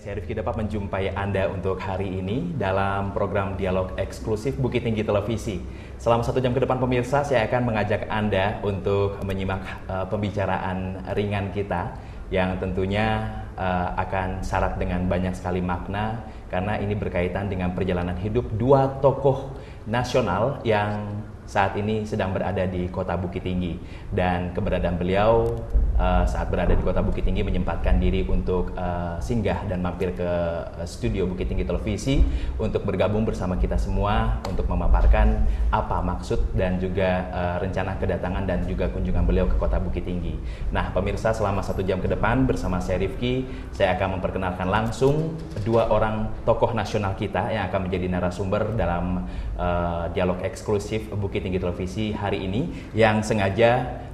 saya Rifki dapat menjumpai Anda untuk hari ini dalam program dialog eksklusif Bukit Tinggi Televisi. Selama 1 jam ke depan pemirsa, saya akan mengajak Anda untuk menyimak pembicaraan ringan kita yang tentunya akan syarat dengan banyak sekali makna karena ini berkaitan dengan perjalanan hidup dua tokoh nasional yang saat ini sedang berada di Kota Bukit Tinggi, dan keberadaan beliau saat berada di Kota Bukit Tinggi menyempatkan diri untuk singgah dan mampir ke studio Bukit Tinggi Televisi untuk bergabung bersama kita semua untuk memaparkan apa maksud dan juga rencana kedatangan dan juga kunjungan beliau ke Kota Bukit Tinggi. Nah pemirsa, selama 1 jam ke depan bersama saya Rifki, saya akan memperkenalkan langsung dua orang tokoh nasional kita yang akan menjadi narasumber dalam dialog eksklusif Bukit Tinggi Televisi hari ini yang sengaja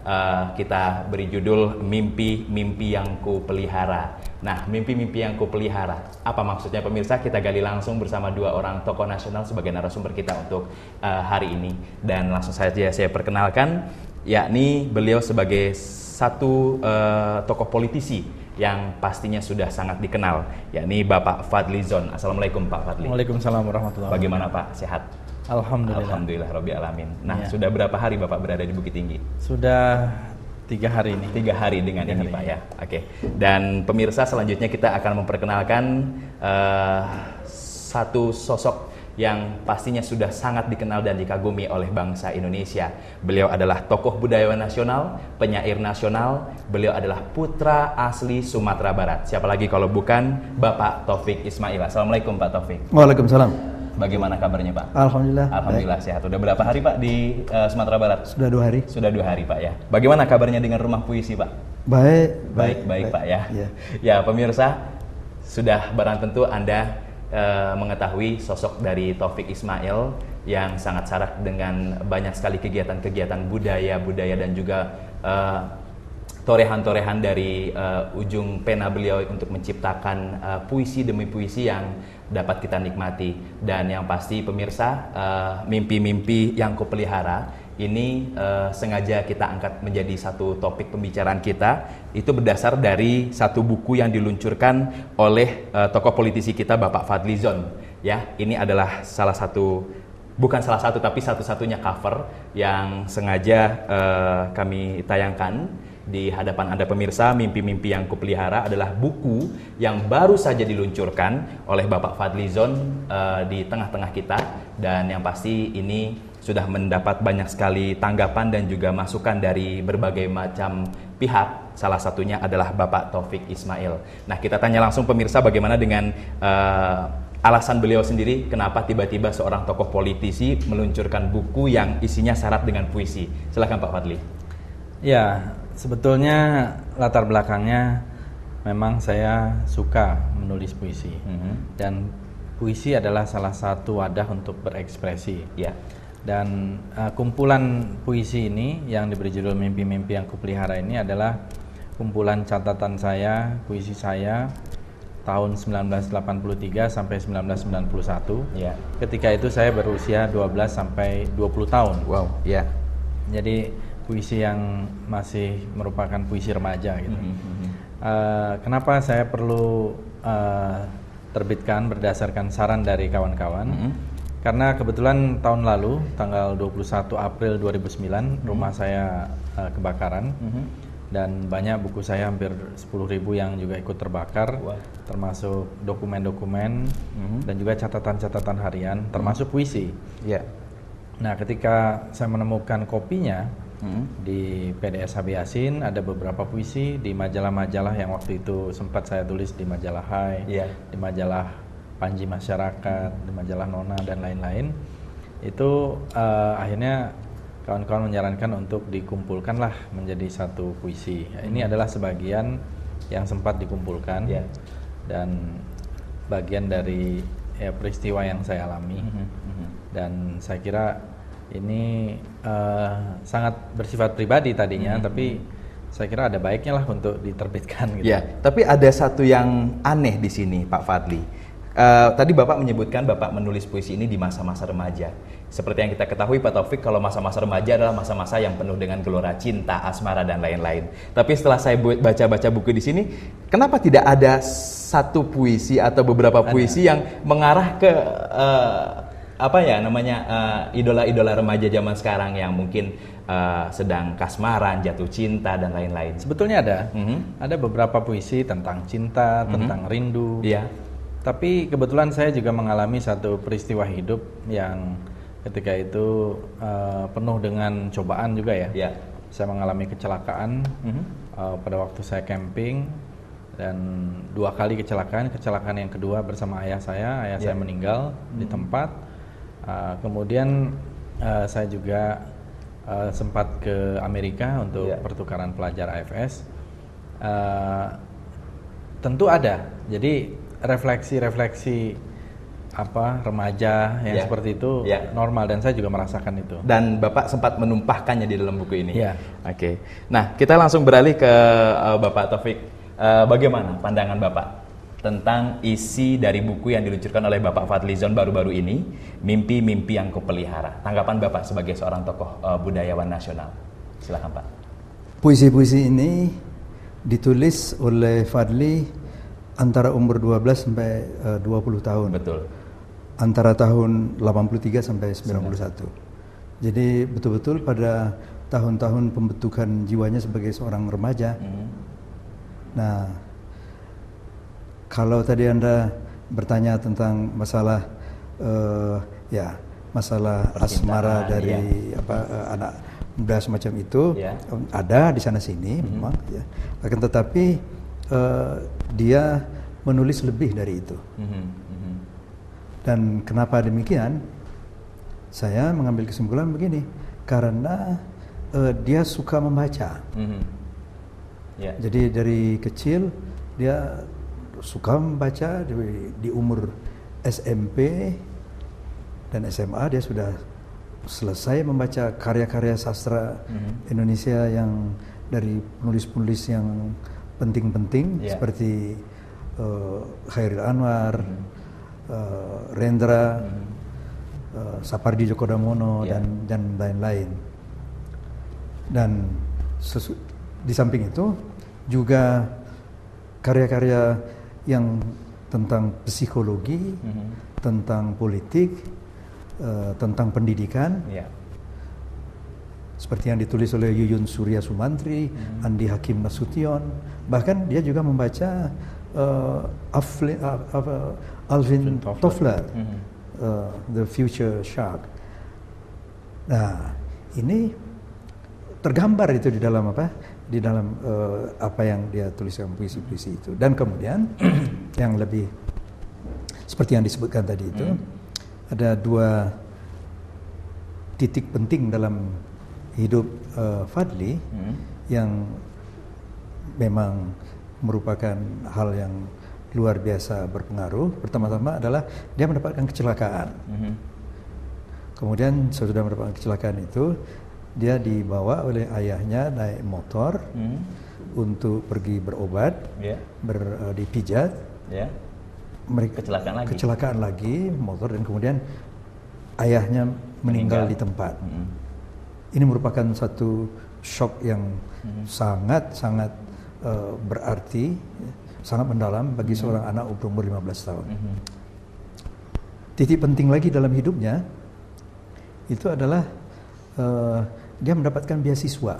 kita beri judul Mimpi-Mimpi Yang Kupelihara. Nah, mimpi-mimpi yang kupelihara, apa maksudnya pemirsa? Kita gali langsung bersama dua orang tokoh nasional sebagai narasumber kita untuk hari ini. Dan langsung saja saya perkenalkan, yakni beliau sebagai satu tokoh politisi yang pastinya sudah sangat dikenal, yakni Bapak Fadlizon. Assalamualaikum Pak Fadli. Waalaikumsalam warahmatullahi wabarakatuh. Bagaimana Pak? Sehat? Alhamdulillah. Alhamdulillah Rabbil Alamin. Nah, Ya. sudah berapa hari Bapak berada di Bukit Tinggi? Sudah 3 hari ini. 3 hari dengan 3 ini hari. Pak ya. Oke. Dan pemirsa, selanjutnya kita akan memperkenalkan satu sosok yang pastinya sudah sangat dikenal dan dikagumi oleh bangsa Indonesia. Beliau adalah tokoh budayawan nasional, penyair nasional. Beliau adalah putra asli Sumatera Barat. Siapa lagi kalau bukan Bapak Taufik Ismail. Assalamualaikum Pak Taufik. Waalaikumsalam. Bagaimana kabarnya Pak? Alhamdulillah. Alhamdulillah sehat. Udah berapa hari Pak di Sumatera Barat? Sudah 2 hari. Sudah 2 hari Pak ya. Bagaimana kabarnya dengan rumah puisi Pak? Baik Baik Pak ya. Ya. Ya pemirsa, sudah barang tentu Anda mengetahui sosok dari Taufik Ismail yang sangat syarat dengan banyak sekali kegiatan-kegiatan budaya dan juga torehan-torehan dari ujung pena beliau untuk menciptakan puisi demi puisi yang dapat kita nikmati. Dan yang pasti pemirsa, mimpi-mimpi yang kupelihara ini sengaja kita angkat menjadi satu topik pembicaraan kita. Itu berdasar dari satu buku yang diluncurkan oleh tokoh politisi kita Bapak Fadlizon. Ya, ini adalah bukan salah satu tapi satu-satunya cover yang sengaja kami tayangkan di hadapan Anda pemirsa. Mimpi-mimpi yang kupelihara adalah buku yang baru saja diluncurkan oleh Bapak Fadlizon di tengah-tengah kita, dan yang pasti ini sudah mendapat banyak sekali tanggapan dan juga masukan dari berbagai macam pihak. Salah satunya adalah Bapak Taufik Ismail. Nah, kita tanya langsung pemirsa bagaimana dengan alasan beliau sendiri kenapa tiba-tiba seorang tokoh politisi meluncurkan buku yang isinya syarat dengan puisi. Silakan Pak Fadli. Ya, sebetulnya latar belakangnya memang saya suka menulis puisi. Dan puisi adalah salah satu wadah untuk berekspresi. Ya. Dan kumpulan puisi ini yang diberi judul Mimpi-Mimpi Yang Kupelihara ini adalah kumpulan catatan saya, puisi saya tahun 1983 sampai 1991. Ya. Ketika itu saya berusia 12 sampai 20 tahun. Wow, ya. Jadi puisi yang masih merupakan puisi remaja gitu. Kenapa saya perlu terbitkan berdasarkan saran dari kawan-kawan? Karena kebetulan tahun lalu tanggal 21 April 2009 rumah saya kebakaran. Dan banyak buku saya hampir 10.000 yang juga ikut terbakar. Wow. Termasuk dokumen-dokumen dan juga catatan-catatan harian, termasuk puisi. Ya. Nah, ketika saya menemukan kopinya di PDS HB Yasin, ada beberapa puisi di majalah-majalah yang waktu itu sempat saya tulis, di majalah Hai, di majalah Panji Masyarakat, di majalah Nona dan lain-lain. Itu akhirnya kawan-kawan menyarankan untuk dikumpulkanlah menjadi satu puisi. Ini adalah sebagian yang sempat dikumpulkan dan bagian dari peristiwa yang saya alami. Dan saya kira ini sangat bersifat pribadi tadinya, tapi saya kira ada baiknya lah untuk diterbitkan gitu. Ya, tapi ada satu yang aneh di sini Pak Fadli. Tadi Bapak menyebutkan Bapak menulis puisi ini di masa-masa remaja. Seperti yang kita ketahui Pak Taufik, kalau masa-masa remaja adalah masa-masa yang penuh dengan gelora cinta, asmara, dan lain-lain. Tapi setelah saya baca-baca buku di sini, kenapa tidak ada satu puisi atau beberapa puisi yang mengarah ke idola-idola remaja zaman sekarang yang mungkin sedang kasmaran, jatuh cinta, dan lain-lain? Sebetulnya ada beberapa puisi tentang cinta, tentang rindu. Tapi kebetulan saya juga mengalami satu peristiwa hidup yang ketika itu penuh dengan cobaan juga ya. Saya mengalami kecelakaan pada waktu saya camping, dan 2 kali kecelakaan yang kedua bersama ayah saya meninggal di tempat. Kemudian saya juga sempat ke Amerika untuk pertukaran pelajar AFS. Tentu ada, jadi refleksi remaja yang seperti itu normal, dan saya juga merasakan itu. Dan Bapak sempat menumpahkannya di dalam buku ini. Oke. Nah, kita langsung beralih ke Bapak Taufik. Bagaimana pandangan Bapak tentang isi dari buku yang diluncurkan oleh Bapak Fadlizon baru-baru ini, Mimpi-mimpi yang Kupelihara? Tanggapan Bapak sebagai seorang tokoh budayawan nasional. Silakan Pak. Puisi-puisi ini ditulis oleh Fadli antara umur 12 sampai 20 tahun. Betul. Antara tahun 83 sampai 91. Jadi betul-betul pada tahun-tahun pembentukan jiwanya sebagai seorang remaja. Nah, kalau tadi Anda bertanya tentang masalah masalah asmara dari anak muda semacam itu, ada di sana sini memang ya. Akan tetapi dia menulis lebih dari itu. Dan kenapa demikian? Saya mengambil kesimpulan begini, karena dia suka membaca. Jadi dari kecil dia suka membaca. Di umur SMP dan SMA dia sudah selesai membaca karya-karya sastra Indonesia yang dari penulis-penulis yang penting-penting seperti Khairil Anwar, Rendra, Sapardi Djoko Damono, dan lain-lain. Dan di samping itu juga karya-karya yang tentang psikologi, tentang politik, tentang pendidikan, seperti yang ditulis oleh Yuyun Surya Sumantri, Andi Hakim Nasution. Bahkan dia juga membaca Alvin Toffler, The Future Shark. Nah, ini tergambar itu di dalam apa yang dia tuliskan, puisi-puisi itu. Dan kemudian yang lebih seperti yang disebutkan tadi itu, ada 2 titik penting dalam hidup Fadli yang memang merupakan hal yang luar biasa berpengaruh. Pertama-tama adalah dia mendapatkan kecelakaan. Kemudian sesudah mendapatkan kecelakaan itu, dia dibawa oleh ayahnya naik motor untuk pergi berobat, dipijat. Mereka kecelakaan lagi motor, dan kemudian ayahnya meninggal di tempat. Ini merupakan satu shock yang sangat berarti, sangat mendalam bagi seorang anak berumur 15 tahun. Titik penting lagi dalam hidupnya itu adalah dia mendapatkan beasiswa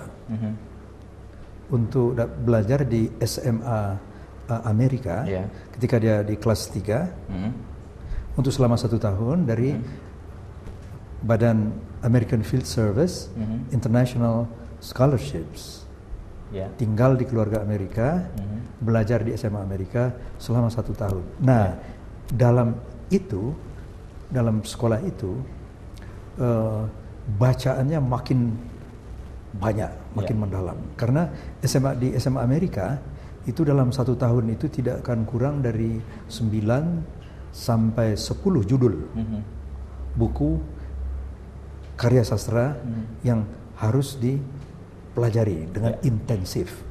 untuk belajar di SMA Amerika ketika dia di kelas 3 untuk selama 1 tahun dari Badan American Field Service International Scholarships. Tinggal di keluarga Amerika, belajar di SMA Amerika selama 1 tahun. Nah, dalam sekolah itu bacaannya makin banyak, makin mendalam. Karena di SMA Amerika itu dalam 1 tahun itu tidak akan kurang dari 9 sampai 10 judul buku karya sastra yang harus dipelajari dengan intensif.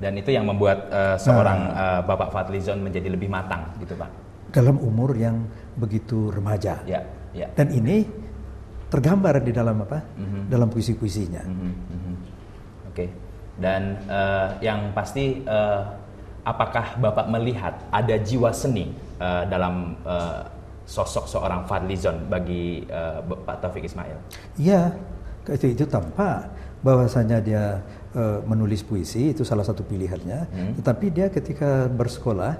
Dan itu yang membuat seorang Bapak Fadlizon menjadi lebih matang, gitu Pak. Dalam umur yang begitu remaja. Ya, ya. Dan ini tergambar di dalam apa? Dalam puisi-puisinya. Oke. Dan yang pasti, apakah Bapak melihat ada jiwa seni dalam sosok seorang Fadlizon bagi Pak Taufik Ismail? Iya, itu tampak bahwasanya dia menulis puisi, itu salah satu pilihannya. Tetapi dia ketika bersekolah,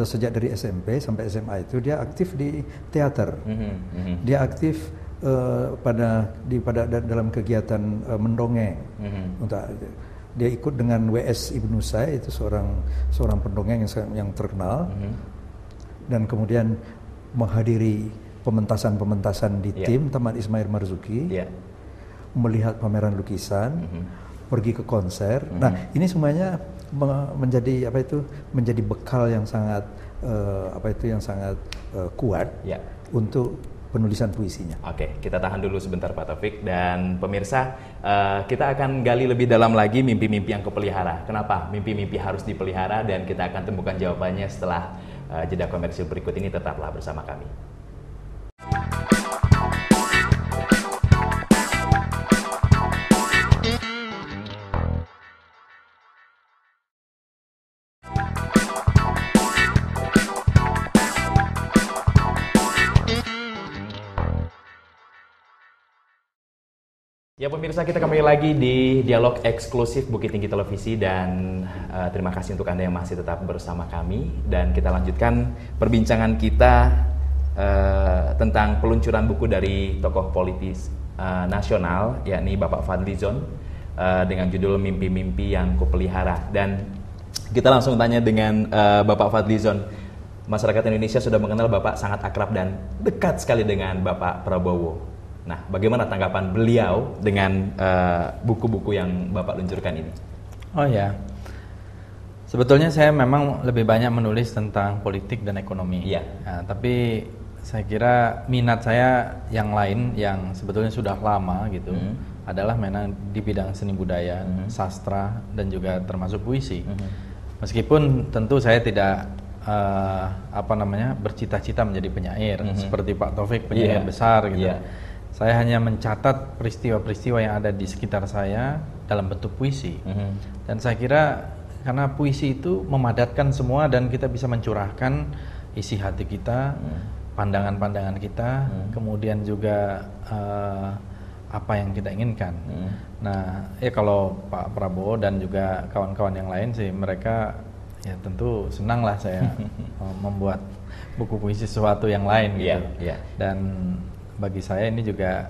sejak dari SMP sampai SMA itu dia aktif di teater. Dia aktif dalam kegiatan mendongeng. Dia ikut dengan W.S. Ibnu Say, itu seorang pendongeng yang terkenal. Dan kemudian menghadiri pementasan di tim Taman Ismail Marzuki, melihat pameran lukisan, pergi ke konser. Nah, ini semuanya menjadi menjadi bekal yang sangat kuat untuk penulisan puisinya. Oke, kita tahan dulu sebentar Pak Taufik. Dan pemirsa, kita akan gali lebih dalam lagi mimpi-mimpi yang kepelihara. Kenapa mimpi-mimpi harus dipelihara? Dan kita akan temukan jawabannya setelah jeda komersil berikut ini. Tetaplah bersama kami. Ya pemirsa, kita kembali lagi di dialog eksklusif Bukit Tinggi Televisi dan terima kasih untuk Anda yang masih tetap bersama kami. Dan kita lanjutkan perbincangan kita tentang peluncuran buku dari tokoh politis nasional, yakni Bapak Fadlizon, dengan judul Mimpi-Mimpi yang Kupelihara. Dan kita langsung tanya dengan Bapak Fadlizon. Masyarakat Indonesia sudah mengenal Bapak sangat akrab dan dekat sekali dengan Bapak Prabowo. Nah, bagaimana tanggapan beliau dengan buku-buku yang Bapak luncurkan ini? Oh ya, sebetulnya saya memang lebih banyak menulis tentang politik dan ekonomi. Iya. Nah, tapi saya kira minat saya yang lain yang sebetulnya sudah lama gitu adalah memang di bidang seni budaya, sastra dan juga termasuk puisi. Meskipun tentu saya tidak bercita-cita menjadi penyair seperti Pak Taufik, penyair besar gitu. Saya hanya mencatat peristiwa-peristiwa yang ada di sekitar saya dalam bentuk puisi. Dan saya kira karena puisi itu memadatkan semua dan kita bisa mencurahkan isi hati kita, pandangan-pandangan kita, kemudian juga apa yang kita inginkan. Nah, kalau Pak Prabowo dan juga kawan-kawan yang lain sih, mereka ya tentu senang lah saya membuat buku puisi sesuatu yang lain gitu. Dan bagi saya ini juga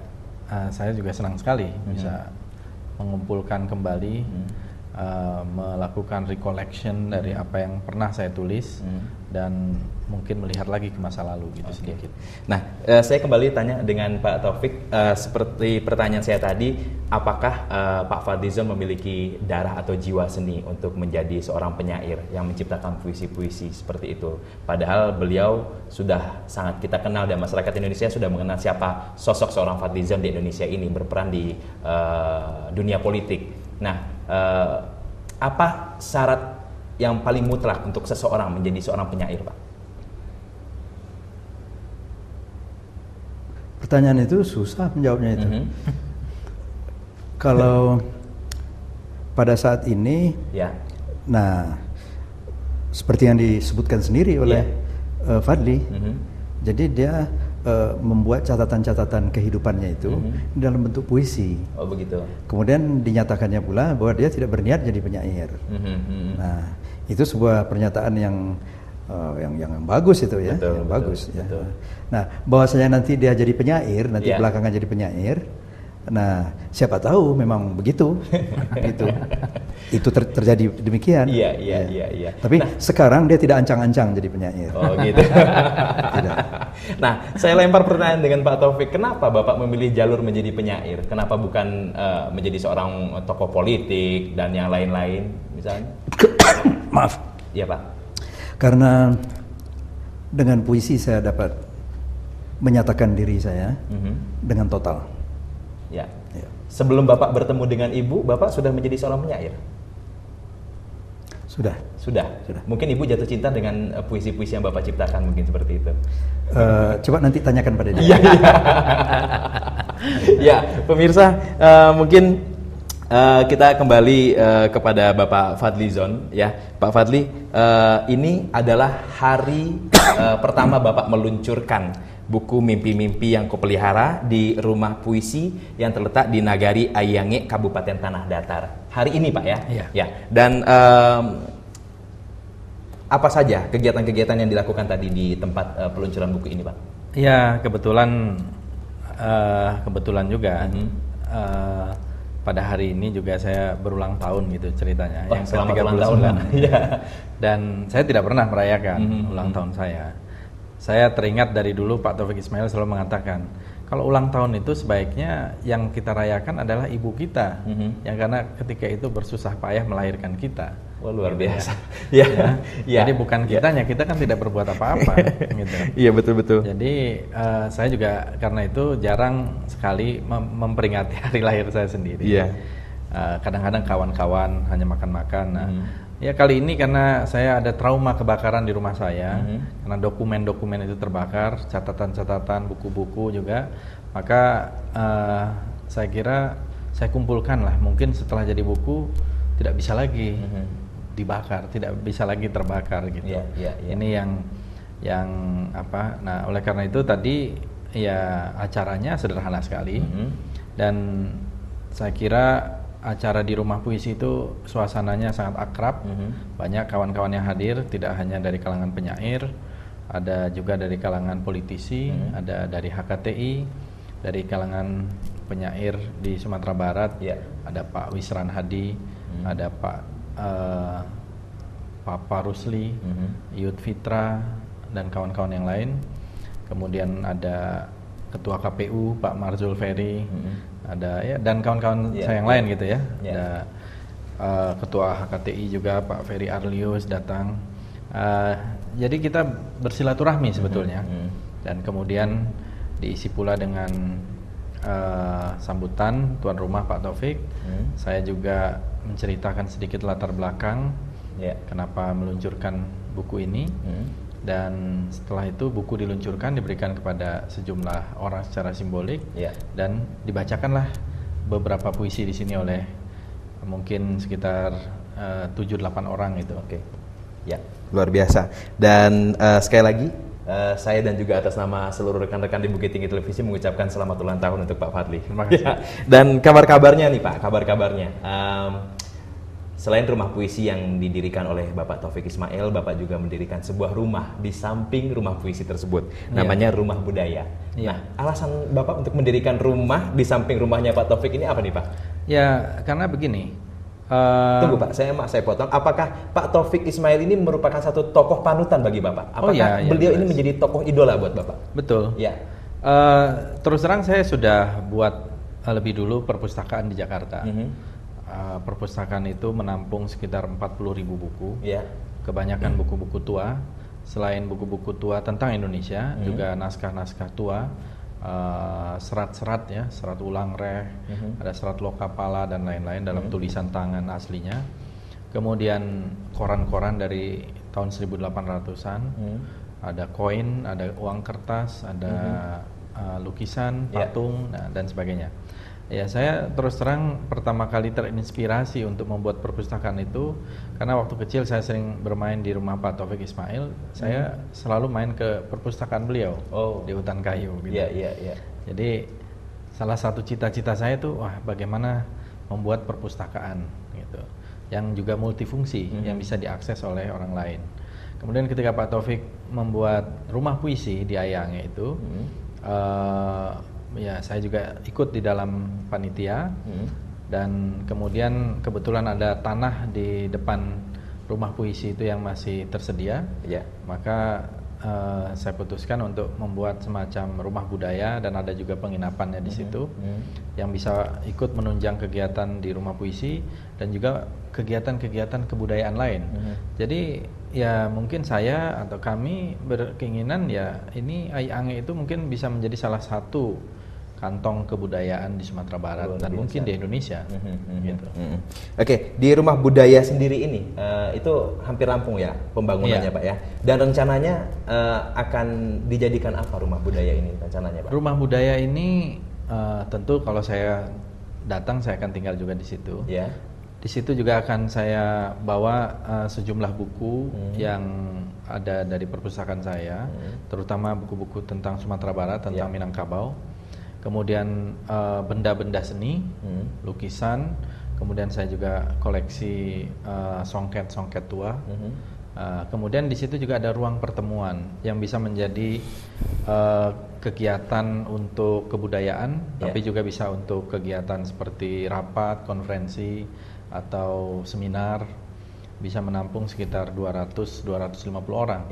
saya juga senang sekali bisa mengumpulkan kembali, melakukan recollection dari apa yang pernah saya tulis dan mungkin melihat lagi ke masa lalu gitu sedikit. Nah, saya kembali tanya dengan Pak Taufik, seperti pertanyaan saya tadi, apakah Pak Fadlizon memiliki darah atau jiwa seni untuk menjadi seorang penyair yang menciptakan puisi-puisi seperti itu? Padahal beliau sudah sangat kita kenal dan masyarakat Indonesia sudah mengenal siapa sosok seorang Fadlizon di Indonesia ini, berperan di dunia politik. Nah, apa syarat yang paling mutlak untuk seseorang menjadi seorang penyair, Pak? Pertanyaan itu susah menjawabnya itu. Kalau pada saat ini, nah seperti yang disebutkan sendiri oleh Fadli, jadi dia membuat catatan-catatan kehidupannya itu dalam bentuk puisi. Oh begitu. Kemudian dinyatakannya pula bahwa dia tidak berniat jadi penyair. Nah, itu sebuah pernyataan yang bagus itu ya, betul, yang betul, bagus. Betul. Ya. Nah, bahwasanya nanti dia jadi penyair, nanti belakangan jadi penyair. Nah, siapa tahu memang begitu, gitu. Itu terjadi demikian. Iya. Tapi sekarang dia tidak ancang-ancang jadi penyair. Oh gitu. Tidak. Nah, saya lempar pertanyaan dengan Pak Taufik. Kenapa Bapak memilih jalur menjadi penyair? Kenapa bukan menjadi seorang tokoh politik dan yang lain-lain, misalnya? Maaf. Iya Pak. Karena dengan puisi saya dapat menyatakan diri saya dengan total. Ya. Sebelum Bapak bertemu dengan Ibu, Bapak sudah menjadi seorang penyair? Sudah. Mungkin Ibu jatuh cinta dengan puisi-puisi yang Bapak ciptakan, mungkin seperti itu. Coba nanti tanyakan pada dia. Iya. Ya, pemirsa, mungkin kita kembali kepada Bapak Fadlizon, ya. Pak Fadli, ini adalah hari pertama Bapak meluncurkan buku Mimpi-Mimpi yang Kupelihara di Rumah Puisi yang terletak di Nagari Ayange, Kabupaten Tanah Datar. Hari ini, Pak, ya? Iya. Ya. Dan apa saja kegiatan-kegiatan yang dilakukan tadi di tempat peluncuran buku ini, Pak? Ya, kebetulan juga pada hari ini juga saya berulang tahun gitu ceritanya. Oh, yang selamat ulang tahun. Dan saya tidak pernah merayakan ulang tahun saya. Saya teringat dari dulu Pak Taufik Ismail selalu mengatakan, kalau ulang tahun itu sebaiknya yang kita rayakan adalah ibu kita, yang karena ketika itu bersusah payah melahirkan kita. Wah, luar biasa. Ya. Jadi bukan kitanya, kita kan tidak berbuat apa-apa. Gitu. Iya, betul-betul. Jadi saya juga karena itu jarang sekali memperingati hari lahir saya sendiri. Iya. Kadang-kadang kawan-kawan hanya makan-makan. Nah, ya kali ini karena saya ada trauma kebakaran di rumah saya, karena dokumen-dokumen itu terbakar, catatan-catatan, buku-buku juga, maka saya kira saya kumpulkan lah, mungkin setelah jadi buku tidak bisa lagi dibakar, tidak bisa lagi terbakar gitu. Ini yang apa? Nah, oleh karena itu tadi ya acaranya sederhana sekali, dan saya kira acara di Rumah Puisi itu suasananya sangat akrab, banyak kawan-kawan yang hadir, tidak hanya dari kalangan penyair, ada juga dari kalangan politisi, ada dari HKTI, dari kalangan penyair di Sumatera Barat, ada Pak Wisran Hadi, ada Pak Rusli, Yud Fitra, dan kawan-kawan yang lain. Kemudian ada Ketua KPU Pak Marzul Ferry, ada ya, dan kawan-kawan saya yang lain gitu ya. Ada Ketua HKTI juga Pak Ferry Arlius datang. Jadi kita bersilaturahmi sebetulnya, dan kemudian diisi pula dengan sambutan tuan rumah Pak Taufik. Saya juga menceritakan sedikit latar belakang kenapa meluncurkan buku ini. Dan setelah itu buku diluncurkan, diberikan kepada sejumlah orang secara simbolik, dan dibacakanlah beberapa puisi di sini oleh mungkin sekitar 7-8 orang itu. Ya, luar biasa. Dan sekali lagi saya dan juga atas nama seluruh rekan-rekan di Bukit Tinggi Televisi mengucapkan selamat ulang tahun untuk Pak Fadli. Terima kasih. Dan kabar-kabarnya nih Pak, kabar-kabarnya. Selain rumah puisi yang didirikan oleh Bapak Taufik Ismail, Bapak juga mendirikan sebuah rumah di samping rumah puisi tersebut, namanya Rumah Budaya. Nah, alasan Bapak untuk mendirikan rumah di samping rumahnya Pak Taufik ini apa nih Pak? Ya, karena begini. Tunggu Pak, saya potong. Apakah Pak Taufik Ismail ini merupakan satu tokoh panutan bagi Bapak? Apakah beliau ini menjadi tokoh idola buat Bapak? Betul. Ya. Terus terang saya sudah buat lebih dulu perpustakaan di Jakarta. Perpustakaan itu menampung sekitar 40.000 buku, kebanyakan buku-buku tua. Selain buku-buku tua tentang Indonesia, juga naskah-naskah tua, serat-serat ya, serat ulang reh, ada serat lokapala dan lain-lain dalam tulisan tangan aslinya. Kemudian koran-koran dari tahun 1800-an, ada koin, ada uang kertas, ada lukisan, patung, dan sebagainya. Ya, saya terus terang pertama kali terinspirasi untuk membuat perpustakaan itu karena waktu kecil saya sering bermain di rumah Pak Taufik Ismail. Saya selalu main ke perpustakaan beliau di Hutan Kayu gitu. Jadi salah satu cita-cita saya itu bagaimana membuat perpustakaan gitu, yang juga multifungsi, yang bisa diakses oleh orang lain. Kemudian ketika Pak Taufik membuat rumah puisi di Ayange itu, ya saya juga ikut di dalam panitia, dan kemudian kebetulan ada tanah di depan rumah puisi itu yang masih tersedia, maka saya putuskan untuk membuat semacam rumah budaya, dan ada juga penginapannya di situ, yang bisa ikut menunjang kegiatan di rumah puisi dan juga kegiatan-kegiatan kebudayaan lain. Jadi ya mungkin saya atau kami berkeinginan ya ini Ayange itu mungkin bisa menjadi salah satu kantong kebudayaan di Sumatera Barat dan mungkin di Indonesia. Gitu. Oke, di rumah budaya sendiri ini itu hampir rampung ya pembangunannya Pak ya. Dan rencananya akan dijadikan apa rumah budaya ini rencananya Pak? Rumah budaya ini tentu kalau saya datang saya akan tinggal juga di situ. Ya. Di situ juga akan saya bawa sejumlah buku yang ada dari perpustakaan saya, terutama buku-buku tentang Sumatera Barat, tentang Minangkabau. Kemudian benda-benda seni, lukisan. Kemudian saya juga koleksi songket-songket tua. Kemudian di situ juga ada ruang pertemuan yang bisa menjadi kegiatan untuk kebudayaan, tapi juga bisa untuk kegiatan seperti rapat, konferensi, atau seminar, bisa menampung sekitar 200-250 orang.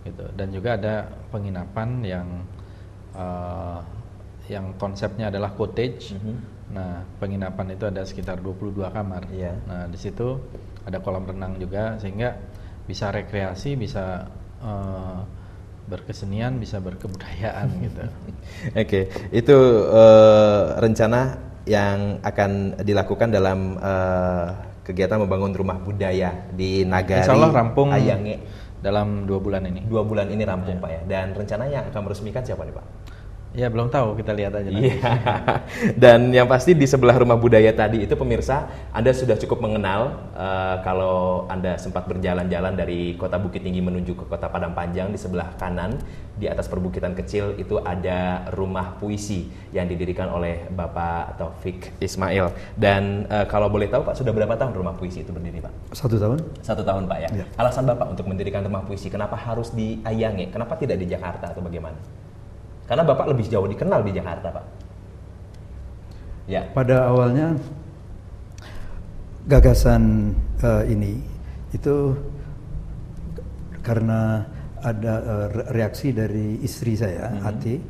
Gitu. Dan juga ada penginapan yang konsepnya adalah cottage. Nah, penginapan itu ada sekitar 22 kamar. Nah, di situ ada kolam renang juga, sehingga bisa rekreasi, bisa berkesenian, bisa berkebudayaan gitu. Oke, itu rencana yang akan dilakukan dalam kegiatan membangun rumah budaya di Nagari. Insya Allah rampung Ayange dalam 2 bulan ini. 2 bulan ini rampung Pak ya. Dan rencananya akan meresmikan siapa nih Pak? Ya belum tahu, kita lihat aja nanti. Dan yang pasti di sebelah rumah budaya tadi itu pemirsa, Anda sudah cukup mengenal kalau Anda sempat berjalan-jalan dari kota Bukit Tinggi menuju ke kota Padang Panjang. Di sebelah kanan di atas perbukitan kecil itu ada rumah puisi yang didirikan oleh Bapak Taufik Ismail. Dan kalau boleh tahu Pak, sudah berapa tahun rumah puisi itu berdiri Pak? 1 tahun. 1 tahun Pak ya. Alasan Bapak untuk mendirikan rumah puisi, kenapa harus di Ayange? Kenapa tidak di Jakarta atau bagaimana? Karena Bapak lebih jauh dikenal di Jakarta, Pak. Ya. Pada awalnya gagasan ini itu karena ada reaksi dari istri saya, Ati,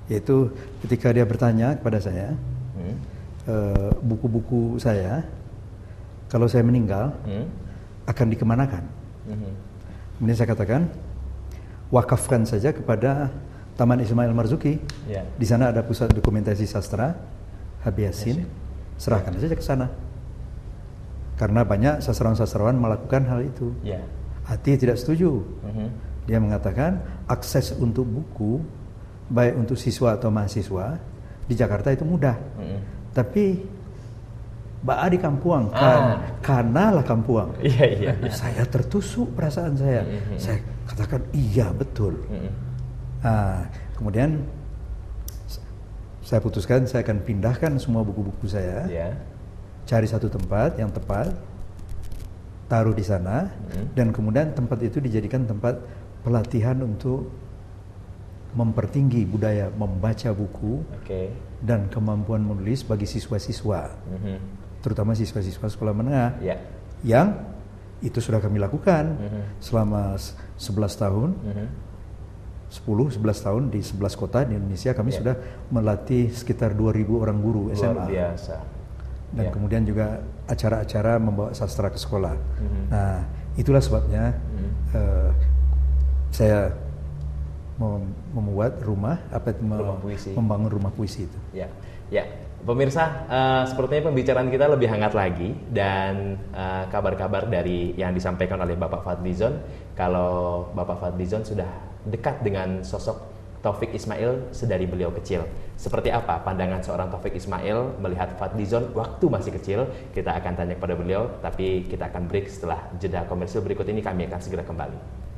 yaitu ketika dia bertanya kepada saya, buku-buku saya kalau saya meninggal akan dikemanakan. Kemudian saya katakan, wakafkan saja kepada Taman Ismail Marzuki. Di sana ada pusat dokumentasi sastra Habib Yasin. Serahkan saja ke sana. Karena banyak sastrawan-sastrawan melakukan hal itu. Ati tidak setuju. Dia mengatakan akses untuk buku baik untuk siswa atau mahasiswa di Jakarta itu mudah. Tapi Ba'a di Kampuang, kanalah Kampuang. Saya tertusuk perasaan saya. Saya katakan iya betul. Kemudian saya putuskan saya akan pindahkan semua buku-buku saya, cari satu tempat yang tepat, taruh di sana, dan kemudian tempat itu dijadikan tempat pelatihan untuk mempertinggi budaya membaca buku dan kemampuan menulis bagi siswa-siswa, terutama siswa-siswa sekolah menengah, yang itu sudah kami lakukan selama 11 tahun. 10-11 tahun di 11 kota di Indonesia kami sudah melatih sekitar 2.000 orang guru SMA. Luar biasa. Dan kemudian juga acara-acara membawa sastra ke sekolah. Nah, itulah sebabnya saya membuat membangun rumah puisi itu. Ya. Pemirsa, sepertinya pembicaraan kita lebih hangat lagi dan kabar-kabar dari yang disampaikan oleh Bapak Fadlizon, kalau Bapak Fadlizon sudah dekat dengan sosok Taufik Ismail sedari beliau kecil. Seperti apa pandangan seorang Taufik Ismail melihat Fadlizon waktu masih kecil? Kita akan tanya kepada beliau, tapi kita akan break setelah jeda komersil berikut ini. Kami akan segera kembali.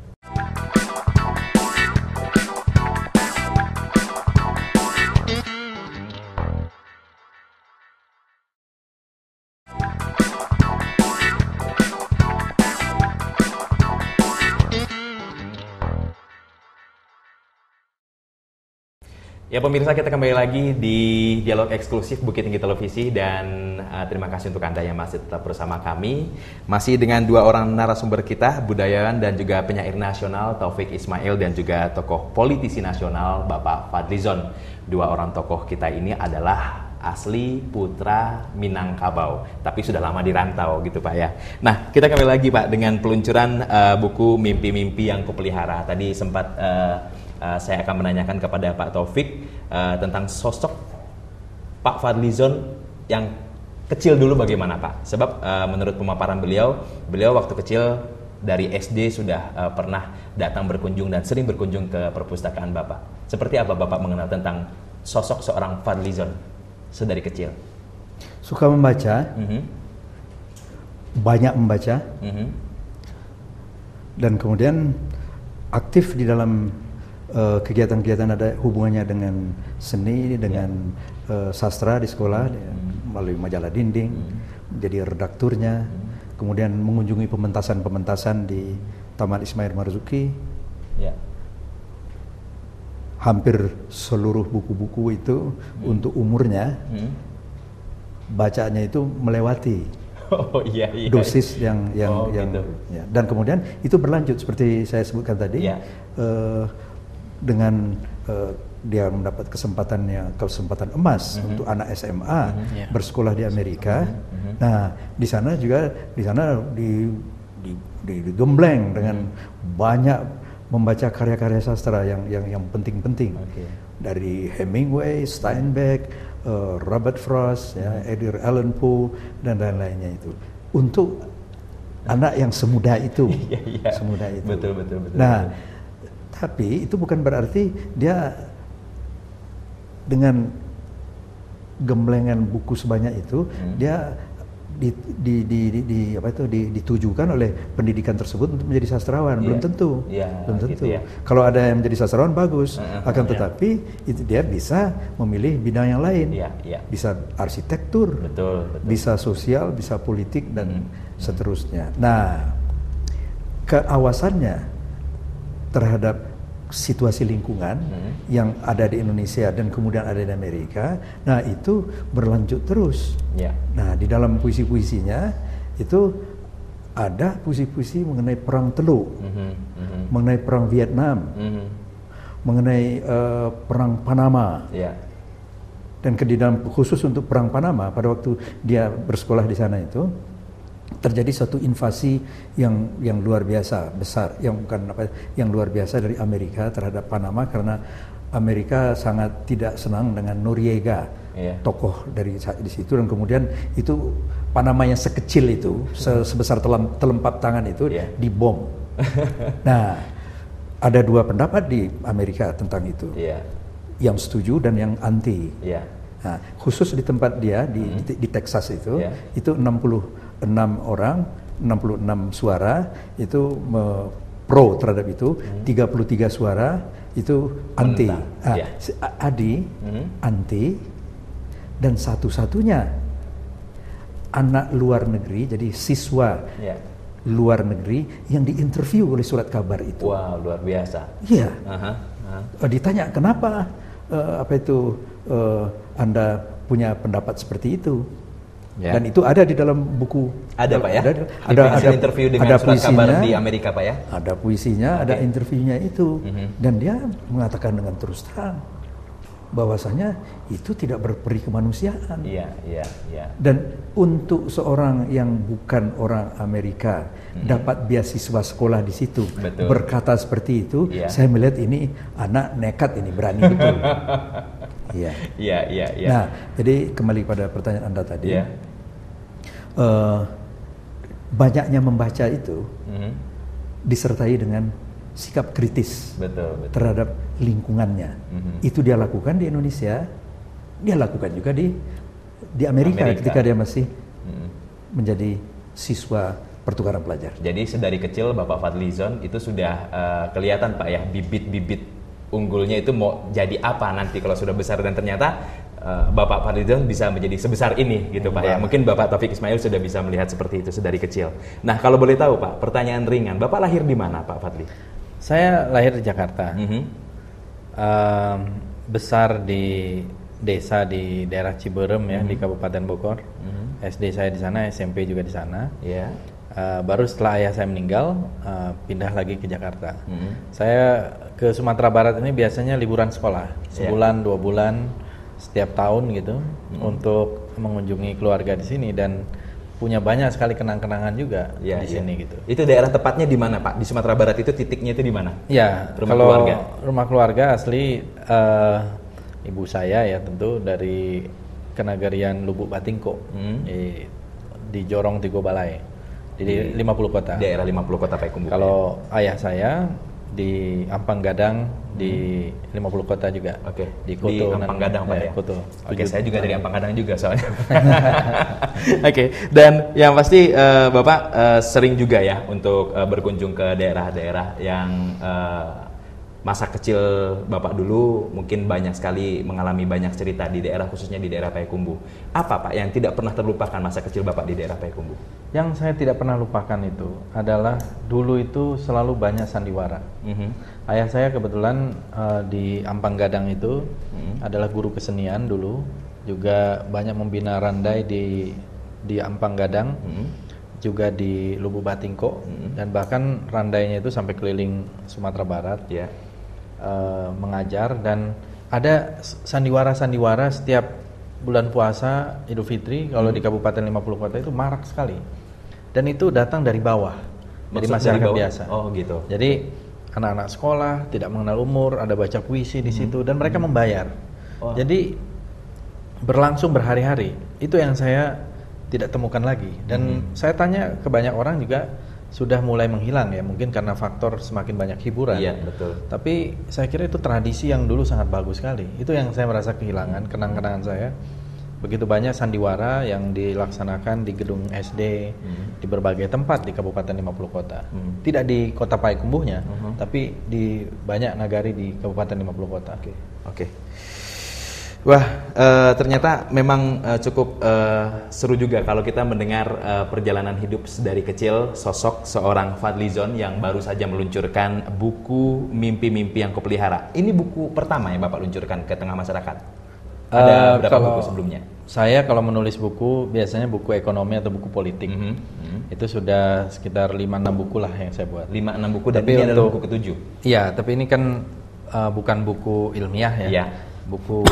Ya pemirsa, kita kembali lagi di dialog eksklusif Bukit Tinggi Televisi dan terima kasih untuk Anda yang masih tetap bersama kami. Masih dengan 2 orang narasumber kita, budayawan dan juga penyair nasional Taufik Ismail dan juga tokoh politisi nasional Bapak Fadlizon. 2 orang tokoh kita ini adalah asli putra Minangkabau, tapi sudah lama di rantau gitu Pak ya. Nah, kita kembali lagi Pak dengan peluncuran buku Mimpi-Mimpi yang Kupelihara. Tadi sempat saya akan menanyakan kepada Pak Taufik tentang sosok Pak Fadlizon yang kecil dulu bagaimana Pak? Sebab menurut pemaparan beliau waktu kecil dari SD sudah pernah datang berkunjung dan sering berkunjung ke perpustakaan Bapak. Seperti apa Bapak mengenal tentang sosok seorang Fadlizon sedari kecil? Suka membaca, banyak membaca, dan kemudian aktif di dalam kegiatan-kegiatan ada hubungannya dengan seni, dengan sastra di sekolah, melalui majalah dinding, menjadi redakturnya, kemudian mengunjungi pementasan-pementasan di Taman Ismail Marzuki. Hampir seluruh buku-buku itu untuk umurnya, bacanya itu melewati dosis yang gitu. Ya. Dan kemudian itu berlanjut seperti saya sebutkan tadi, dengan dia mendapat kesempatan emas untuk anak SMA bersekolah di Amerika. Nah, di sana digembleng dengan banyak membaca karya-karya sastra yang penting-penting. Dari Hemingway, Steinbeck, Robert Frost, Edgar Allan Poe dan lain-lainnya itu. Untuk anak yang semuda itu. Semuda itu. Betul. Nah, tapi itu bukan berarti dia dengan gemblengan buku sebanyak itu dia ditujukan oleh pendidikan tersebut untuk menjadi sastrawan. Belum tentu. Belum tentu. Gitu. Kalau ada yang menjadi sastrawan bagus, akan tetapi itu dia bisa memilih bidang yang lain. Bisa arsitektur, betul. Bisa sosial, bisa politik dan seterusnya. Nah, keawasannya terhadap situasi lingkungan yang ada di Indonesia dan kemudian ada di Amerika, nah itu berlanjut terus. Nah, di dalam puisi-puisinya itu ada puisi-puisi mengenai perang Teluk, mengenai perang Vietnam, mengenai perang Panama. Dan di dalam khusus untuk perang Panama, pada waktu dia bersekolah di sana itu terjadi satu invasi yang luar biasa besar, yang luar biasa dari Amerika terhadap Panama, karena Amerika sangat tidak senang dengan Noriega, tokoh dari di situ, dan kemudian itu Panama yang sekecil itu, sebesar telempap tangan itu dibom. Nah, ada dua pendapat di Amerika tentang itu, yang setuju dan yang anti. Nah, khusus di tempat dia di Texas itu 66 suara itu pro terhadap itu, 33 suara itu anti. Adi anti, dan satu-satunya anak luar negeri, jadi siswa luar negeri yang diinterview oleh Surat Kabar itu. Wow, luar biasa. Iya. Ditanya kenapa Anda punya pendapat seperti itu? Dan itu ada di dalam buku. Ada Pak ya? Ada interview dengan Surat Kabar di Amerika Pak ya? Ada puisinya, ada interviewnya itu. Dan dia mengatakan dengan terus terang bahwasanya itu tidak berperi kemanusiaan. Dan untuk seorang yang bukan orang Amerika dapat beasiswa sekolah di situ, berkata seperti itu, saya melihat ini anak nekat, ini berani betul. Nah, jadi kembali pada pertanyaan Anda tadi, banyaknya membaca itu disertai dengan sikap kritis terhadap lingkungannya. Itu dia lakukan di Indonesia, dia lakukan juga di Amerika ketika dia masih menjadi siswa pertukaran pelajar. Jadi sedari kecil Bapak Fadlizon itu sudah kelihatan Pak ya, bibit-bibit unggulnya itu mau jadi apa nanti kalau sudah besar, dan ternyata Bapak Fadlizon bisa menjadi sebesar ini gitu Pak ya. Mungkin Bapak Taufik Ismail sudah bisa melihat seperti itu sedari kecil. Nah, kalau boleh tahu Pak, pertanyaan ringan, Bapak lahir di mana Pak Fadli? Saya lahir di Jakarta. Besar di desa di daerah Ciberem ya, di Kabupaten Bogor. SD saya di sana, SMP juga di sana. Baru setelah ayah saya meninggal, pindah lagi ke Jakarta. Saya ke Sumatera Barat ini biasanya liburan sekolah, sebulan 2 bulan setiap tahun gitu, untuk mengunjungi keluarga di sini. Dan punya banyak sekali kenang-kenangan juga di sini gitu. Itu daerah tepatnya di mana Pak? Di Sumatera Barat itu titiknya itu di mana? Ya, kalau rumah keluarga asli ibu saya ya tentu dari Kenagarian Lubuk Batingko di Jorong Tigo Balai di 50 kota. Daerah 50 kota Payakumbuh. Kalau ayah saya di Ampang Gadang di 50 kota juga. Oke. Di Koto. Di Ampang Gadang Pak ya. Koto. Oke, saya juga dari Ampang Gadang juga soalnya. Oke. Dan yang pasti Bapak sering juga ya untuk berkunjung ke daerah-daerah yang masa kecil Bapak dulu mungkin banyak sekali mengalami banyak cerita di daerah, khususnya di daerah Payakumbuh. Apa Pak yang tidak pernah terlupakan masa kecil Bapak di daerah Payakumbuh? Yang saya tidak pernah lupakan itu adalah dulu itu selalu banyak sandiwara. Ayah saya kebetulan di Ampang Gadang itu adalah guru kesenian dulu, juga banyak membina randai di Ampang Gadang, juga di Lubuk Batingko, dan bahkan randainya itu sampai keliling Sumatera Barat. Mengajar, dan ada sandiwara-sandiwara setiap bulan puasa Idul Fitri kalau di Kabupaten 50 Kota itu marak sekali, dan itu datang dari bawah. Dari masyarakat biasa. Oh gitu. Jadi anak-anak sekolah tidak mengenal umur, ada baca puisi di situ, dan mereka membayar. Jadi berlangsung berhari-hari. Itu yang saya tidak temukan lagi, dan saya tanya ke banyak orang juga sudah mulai menghilang ya, mungkin karena faktor semakin banyak hiburan. Iya, betul. Tapi saya kira itu tradisi yang dulu sangat bagus sekali. Itu yang saya merasa kehilangan, kenang-kenangan saya. Begitu banyak sandiwara yang dilaksanakan di gedung SD, di berbagai tempat di Kabupaten 50 Kota. Tidak di Kota Payakumbuhnya, tapi di banyak nagari di Kabupaten 50 Kota. Oke. Wah, ternyata memang cukup seru juga kalau kita mendengar perjalanan hidup dari kecil sosok seorang Fadlizon yang baru saja meluncurkan buku Mimpi-Mimpi yang Kupelihara. Ini buku pertama yang Bapak luncurkan ke tengah masyarakat? Ada berapa buku sebelumnya? Saya kalau menulis buku biasanya buku ekonomi atau buku politik. Itu sudah sekitar 5-6 buku lah yang saya buat. 5-6 buku, dan ini adalah buku ke-7? Iya, tapi ini kan bukan buku ilmiah ya. Iya. Buku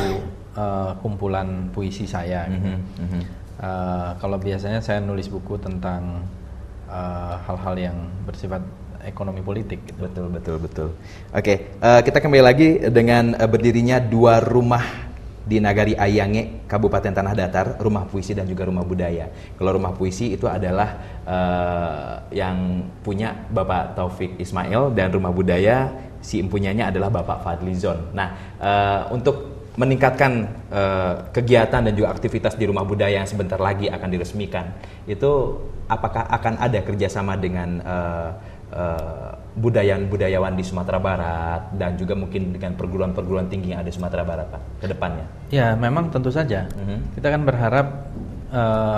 kumpulan puisi saya. Kalau biasanya saya nulis buku tentang hal-hal yang bersifat ekonomi politik gitu. Betul. Oke, kita kembali lagi dengan berdirinya 2 rumah di Nagari Ayange, Kabupaten Tanah Datar, rumah puisi dan juga rumah budaya. Kalau rumah puisi itu adalah yang punya Bapak Taufik Ismail, dan rumah budaya si empunyanya adalah Bapak Fadlizon. Nah, untuk meningkatkan kegiatan dan juga aktivitas di rumah budaya yang sebentar lagi akan diresmikan, itu apakah akan ada kerjasama dengan budayawan di Sumatera Barat dan juga mungkin dengan perguruan-perguruan tinggi yang ada di Sumatera Barat Pak ke depannya? Ya, memang tentu saja. Kita kan berharap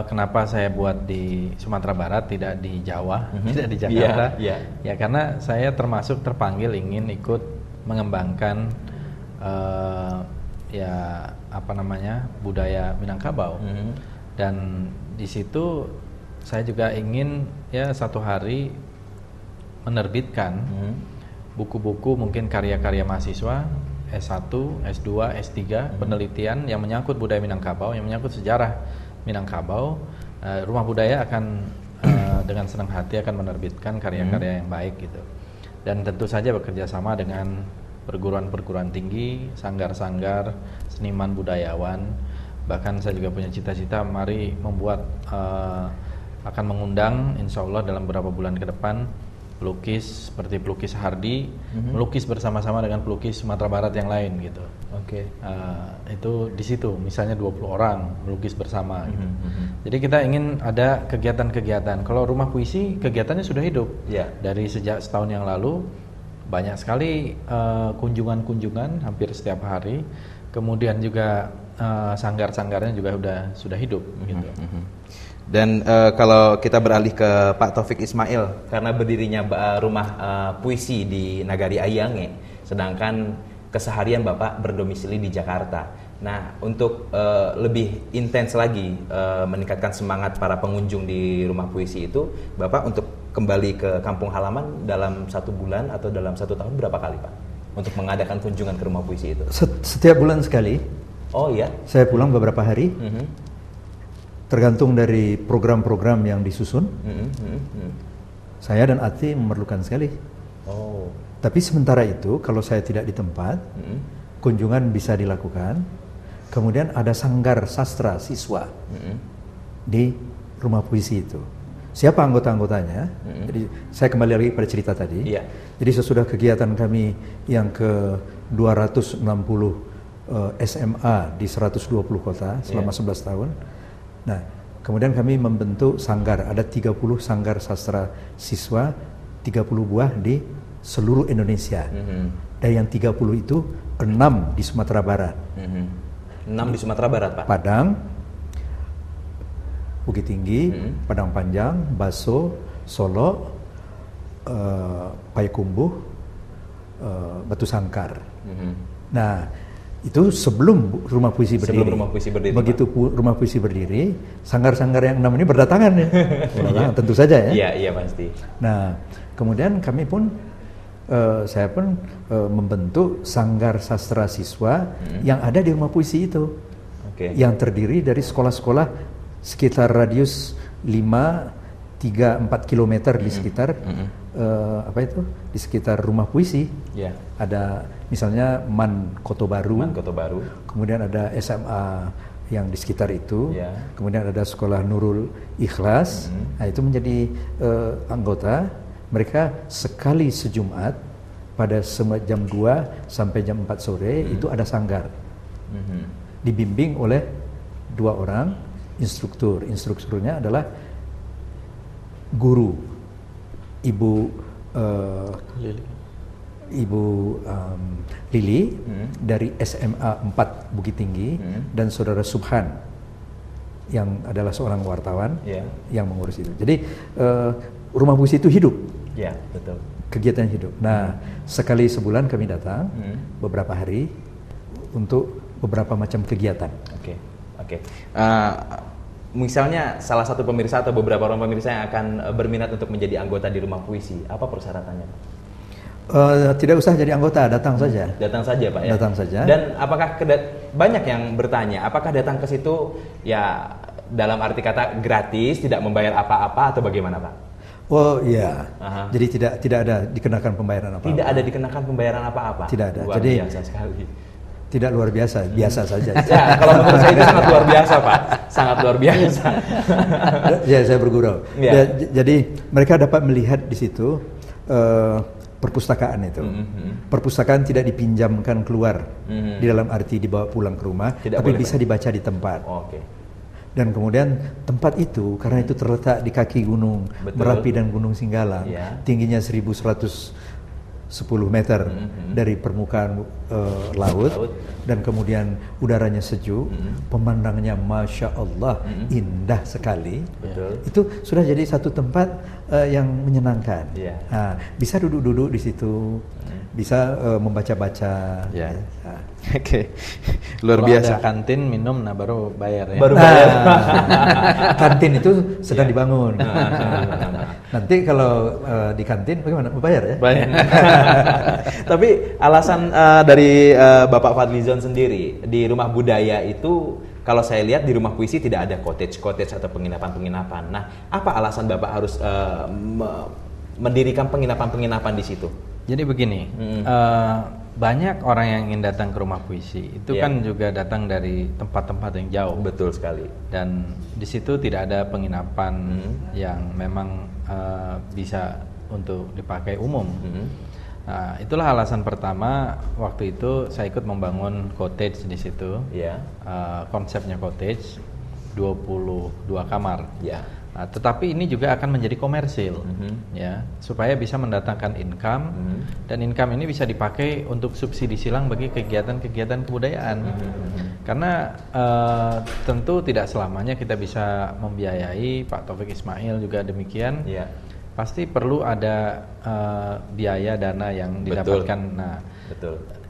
kenapa saya buat di Sumatera Barat, tidak di Jawa, tidak di Jakarta. Ya karena saya termasuk terpanggil ingin ikut mengembangkan budaya Minangkabau. Dan di situ saya juga ingin ya satu hari menerbitkan buku-buku, mungkin karya-karya mahasiswa S1, S2, S3 penelitian yang menyangkut budaya Minangkabau, yang menyangkut sejarah Minangkabau. Rumah budaya akan dengan senang hati akan menerbitkan karya-karya yang baik gitu. Dan tentu saja bekerja sama dengan perguruan-perguruan tinggi, sanggar-sanggar, seniman budayawan. Bahkan saya juga punya cita-cita mari membuat akan mengundang insya Allah dalam beberapa bulan ke depan pelukis seperti pelukis Hardi, melukis bersama-sama dengan pelukis Sumatera Barat yang lain gitu. Itu di situ misalnya 20 orang melukis bersama gitu. Jadi kita ingin ada kegiatan-kegiatan. Kalau rumah puisi kegiatannya sudah hidup. Dari sejak setahun yang lalu banyak sekali kunjungan-kunjungan hampir setiap hari. Kemudian juga sanggar-sanggarnya juga sudah hidup gitu. Dan kalau kita beralih ke Pak Taufik Ismail, karena berdirinya rumah puisi di Nagari Ayange, sedangkan keseharian Bapak berdomisili di Jakarta. Nah, untuk lebih intens lagi meningkatkan semangat para pengunjung di rumah puisi itu, Bapak untuk kembali ke kampung halaman dalam 1 bulan atau dalam 1 tahun berapa kali Pak? Untuk mengadakan kunjungan ke rumah puisi itu? Setiap bulan sekali. Oh iya? Saya pulang beberapa hari. tergantung dari program-program yang disusun. Saya dan Ati memerlukan sekali. Tapi sementara itu kalau saya tidak di tempat, kunjungan bisa dilakukan. Kemudian ada sanggar sastra siswa di rumah puisi itu. Siapa anggota-anggotanya? Jadi saya kembali lagi pada cerita tadi. Jadi sesudah kegiatan kami yang ke 260 SMA di 120 kota selama 11 tahun. Nah, kemudian kami membentuk sanggar. Ada 30 sanggar sastra siswa, 30 buah di seluruh Indonesia. Dan yang 30 itu 6 di Sumatera Barat. 6 di Sumatera Barat, Pak? Padang, Bukit Tinggi, Padang Panjang, Baso, Solo, Payakumbuh, Batu Sangkar. Nah, itu sebelum rumah puisi berdiri. Sebelum rumah puisi berdiri. Begitu rumah puisi berdiri, sanggar-sanggar yang 6 ini berdatangan ya. Tentu saja ya. Iya pasti. Nah, kemudian kami pun saya pun membentuk sanggar sastra siswa yang ada di rumah puisi itu. Yang terdiri dari sekolah-sekolah sekitar radius 3-4 kilometer di sekitar di sekitar rumah puisi. Ada misalnya MAN Koto Baru, kemudian ada SMA yang di sekitar itu, kemudian ada sekolah Nurul Ikhlas. Nah, itu menjadi anggota. Mereka sekali sejumat pada jam 2 sampai jam 4 sore itu ada sanggar, dibimbing oleh 2 orang instruktur. Instrukturnya adalah guru Ibu Lili dari SMA 4 Bukit Tinggi dan Saudara Subhan yang adalah seorang wartawan yang mengurus itu. Jadi rumah puisi itu hidup. Betul. Kegiatan hidup. Nah, sekali sebulan kami datang beberapa hari untuk beberapa macam kegiatan. Misalnya salah satu pemirsa atau beberapa orang pemirsa yang akan berminat untuk menjadi anggota di rumah puisi, apa persyaratannya? Tidak usah jadi anggota, datang saja. Datang saja, Pak, ya? Datang saja. Dan apakah banyak yang bertanya, apakah datang ke situ ya dalam arti kata gratis, tidak membayar apa-apa atau bagaimana, Pak? Oh iya, jadi tidak ada dikenakan pembayaran apa-apa. Tidak ada dikenakan pembayaran apa-apa. Tidak ada. Luar biasa sekali. Tidak luar biasa, biasa saja. Ya, kalau menurut saya itu sangat luar biasa, Pak. Sangat luar biasa. Ya, saya bergurau. Jadi mereka dapat melihat di situ perpustakaan itu. Perpustakaan tidak dipinjamkan keluar di dalam arti dibawa pulang ke rumah, tapi bisa dibaca di tempat. Dan kemudian tempat itu karena itu terletak di kaki gunung Merapi dan Gunung Singgalang, tingginya 1110 meter dari permukaan laut, dan kemudian udaranya sejuk, pemandangannya masya Allah indah sekali. Itu sudah jadi satu tempat yang menyenangkan. Nah, bisa duduk-duduk di situ, bisa membaca-baca. Luar biasa. Ada kantin minum, nah baru bayar ya. Baru bayar. Kantin itu sedang dibangun. Nanti kalau di kantin bagaimana? Bayar ya? Bayar. Tapi alasan dari Bapak Fadlizon sendiri di rumah budaya itu, kalau saya lihat di rumah puisi tidak ada cottage atau penginapan-penginapan. Nah, apa alasan Bapak harus mendirikan penginapan-penginapan di situ? Jadi begini, banyak orang yang ingin datang ke rumah puisi itu kan juga datang dari tempat-tempat yang jauh. Betul sekali. Dan di situ tidak ada penginapan yang memang bisa untuk dipakai umum. Nah, itulah alasan pertama waktu itu saya ikut membangun cottage di situ. Konsepnya cottage 22 kamar. Nah, tetapi ini juga akan menjadi komersil, ya, supaya bisa mendatangkan income, dan income ini bisa dipakai untuk subsidi silang bagi kegiatan-kegiatan kebudayaan. Karena tentu tidak selamanya kita bisa membiayai, Pak Taufik Ismail juga demikian. Pasti perlu ada biaya dana yang didapatkan.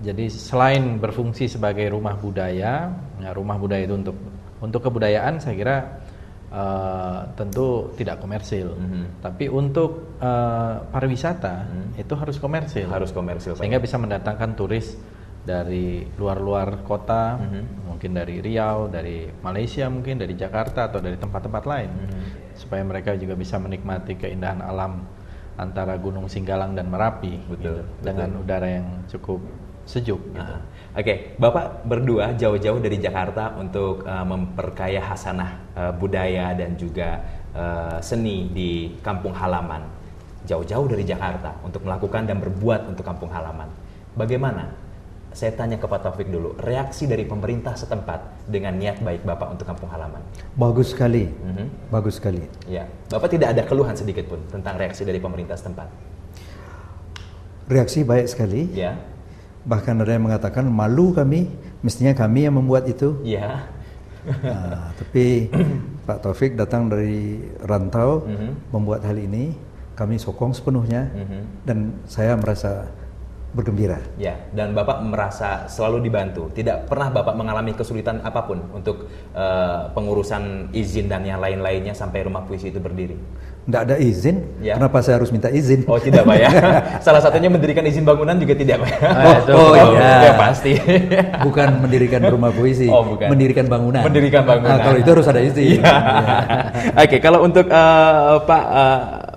Jadi selain berfungsi sebagai rumah budaya, rumah budaya itu untuk kebudayaan, saya kira tentu tidak komersil, tapi untuk pariwisata itu harus komersil, sehingga bisa mendatangkan turis dari luar-luar kota, mungkin mungkin dari Riau, dari Malaysia mungkin, dari Jakarta atau dari tempat-tempat lain, supaya mereka juga bisa menikmati keindahan alam antara Gunung Singgalang dan Merapi, gitu, dengan udara yang cukup sejuk. Gitu. Oke, Bapak berdua jauh-jauh dari Jakarta untuk memperkaya hasanah budaya dan juga seni di kampung halaman. Jauh-jauh dari Jakarta untuk melakukan dan berbuat untuk kampung halaman. Bagaimana? Saya tanya ke Pak Taufik dulu, reaksi dari pemerintah setempat dengan niat baik Bapak untuk kampung halaman. Bagus sekali, bagus sekali. Ya, Bapak tidak ada keluhan sedikit pun tentang reaksi dari pemerintah setempat. Reaksi baik sekali. Ya. Bahkan ada yang mengatakan malu kami, mestinya kami yang membuat itu. Ya. Nah, tapi Pak Taufik datang dari rantau membuat hal ini, kami sokong sepenuhnya dan saya merasa bergembira. Ya, dan Bapak merasa selalu dibantu. Tidak pernah Bapak mengalami kesulitan apapun untuk pengurusan izin dan yang lain-lainnya sampai rumah puisi itu berdiri. Tidak ada izin, ya. Kenapa saya harus minta izin? Oh tidak Pak ya, salah satunya mendirikan izin bangunan juga tidak Pak ya? Ya pasti. Bukan mendirikan rumah puisi, bukan. Mendirikan bangunan. Mendirikan bangunan. Kalau itu harus ada izin. Oke, kalau untuk Pak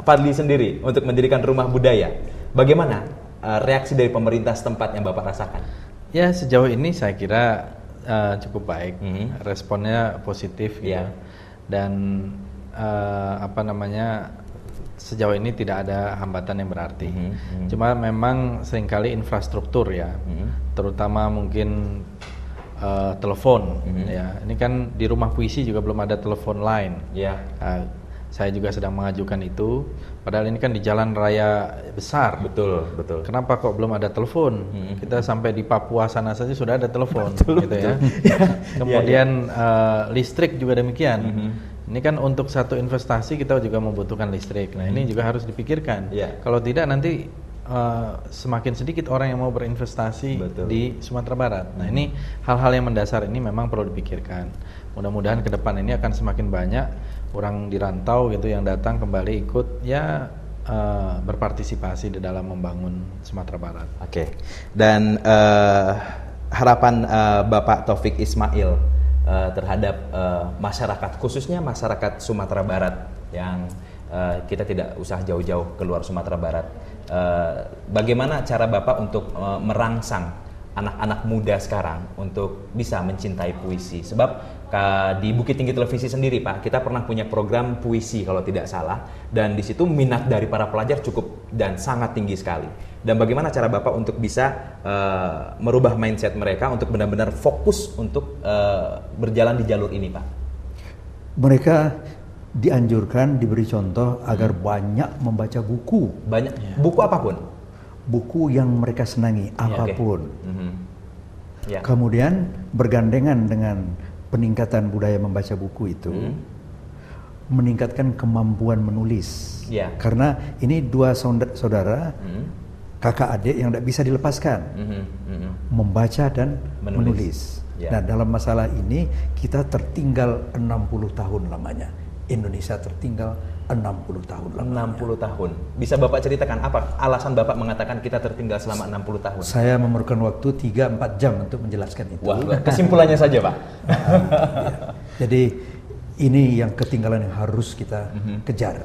Fadli sendiri, untuk mendirikan rumah budaya, bagaimana reaksi dari pemerintah setempat yang Bapak rasakan? Ya, sejauh ini saya kira cukup baik, responnya positif gitu. Dan sejauh ini tidak ada hambatan yang berarti. Cuma memang seringkali infrastruktur ya, terutama mungkin telepon ya. Ini kan di rumah puisi juga belum ada telepon line. Saya juga sedang mengajukan itu, padahal ini kan di jalan raya besar. Betul. Kenapa kok belum ada telepon? Kita sampai di Papua sana saja sudah ada telepon, gitu ya. Kemudian listrik juga demikian. Ini kan untuk satu investasi kita juga membutuhkan listrik. Nah ini juga harus dipikirkan. Kalau tidak nanti semakin sedikit orang yang mau berinvestasi di Sumatera Barat. Nah ini hal-hal yang mendasar ini memang perlu dipikirkan. Mudah-mudahan ke depan ini akan semakin banyak orang di rantau gitu yang datang kembali ikut berpartisipasi di dalam membangun Sumatera Barat. Oke. Dan harapan Bapak Taufik Ismail terhadap masyarakat, khususnya masyarakat Sumatera Barat yang kita tidak usah jauh-jauh keluar Sumatera Barat. Bagaimana cara Bapak untuk merangsang anak-anak muda sekarang untuk bisa mencintai puisi? Sebab di Bukit Tinggi Televisi sendiri Pak, kita pernah punya program puisi kalau tidak salah, dan di situ minat dari para pelajar cukup dan sangat tinggi sekali. Dan bagaimana cara Bapak untuk bisa merubah mindset mereka untuk benar-benar fokus untuk berjalan di jalur ini Pak? Mereka dianjurkan, diberi contoh agar banyak membaca buku. Buku apapun? Buku yang mereka senangi, apapun. Ya. Kemudian bergandengan dengan peningkatan budaya membaca buku itu, meningkatkan kemampuan menulis. Karena ini dua saudara, kakak adik yang tidak bisa dilepaskan, membaca dan menulis. Nah dalam masalah ini kita tertinggal 60 tahun lamanya. Indonesia tertinggal 60 tahun lamanya. 60 tahun. Bisa Bapak ceritakan apa alasan Bapak mengatakan kita tertinggal selama 60 tahun? Saya memerlukan waktu 3-4 jam untuk menjelaskan itu. Wah, kesimpulannya saja Pak. Jadi ini yang ketinggalan yang harus kita kejar.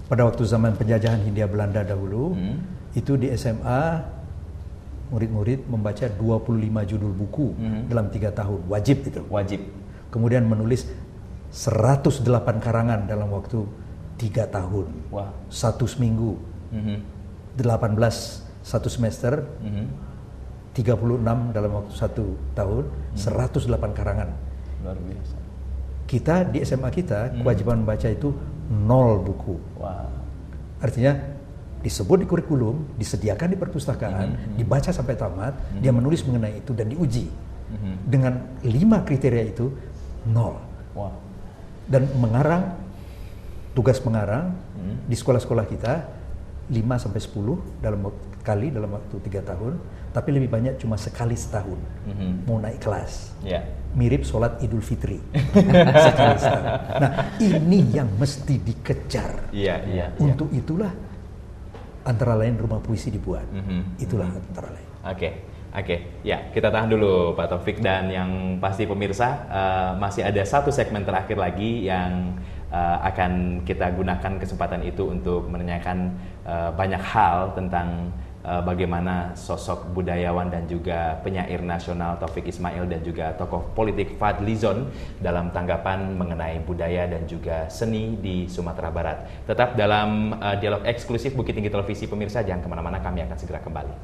Pada waktu zaman penjajahan Hindia Belanda dahulu, itu di SMA murid-murid membaca 25 judul buku dalam 3 tahun, wajib itu. Wajib. Kemudian menulis 108 karangan dalam waktu 3 tahun. Wah. 1 seminggu. 18 satu semester. 36 dalam waktu 1 tahun. 108 karangan. Luar biasa. Kita di SMA kita kewajiban membaca itu 0 buku. Wow. Artinya disebut di kurikulum, disediakan di perpustakaan, dibaca sampai tamat, dia menulis mengenai itu dan diuji. Dengan 5 kriteria itu 0. Wow. Dan mengarang, tugas mengarang di sekolah-sekolah kita 5-10 dalam waktu 3 tahun, tapi lebih banyak cuma sekali setahun mau naik kelas. Mirip sholat Idul Fitri. Sekali setahun. Nah ini yang mesti dikejar. Untuk itulah antara lain rumah puisi dibuat. Itulah antara lain. Oke. Oke, ya kita tahan dulu Pak Taufik, dan yang pasti pemirsa masih ada satu segmen terakhir lagi yang akan kita gunakan kesempatan itu untuk menanyakan banyak hal tentang bagaimana sosok budayawan dan juga penyair nasional Taufik Ismail dan juga tokoh politik Fadlizon dalam tanggapan mengenai budaya dan juga seni di Sumatera Barat. Tetap dalam dialog eksklusif Bukit Tinggi Televisi pemirsa, jangan kemana-mana, kami akan segera kembali.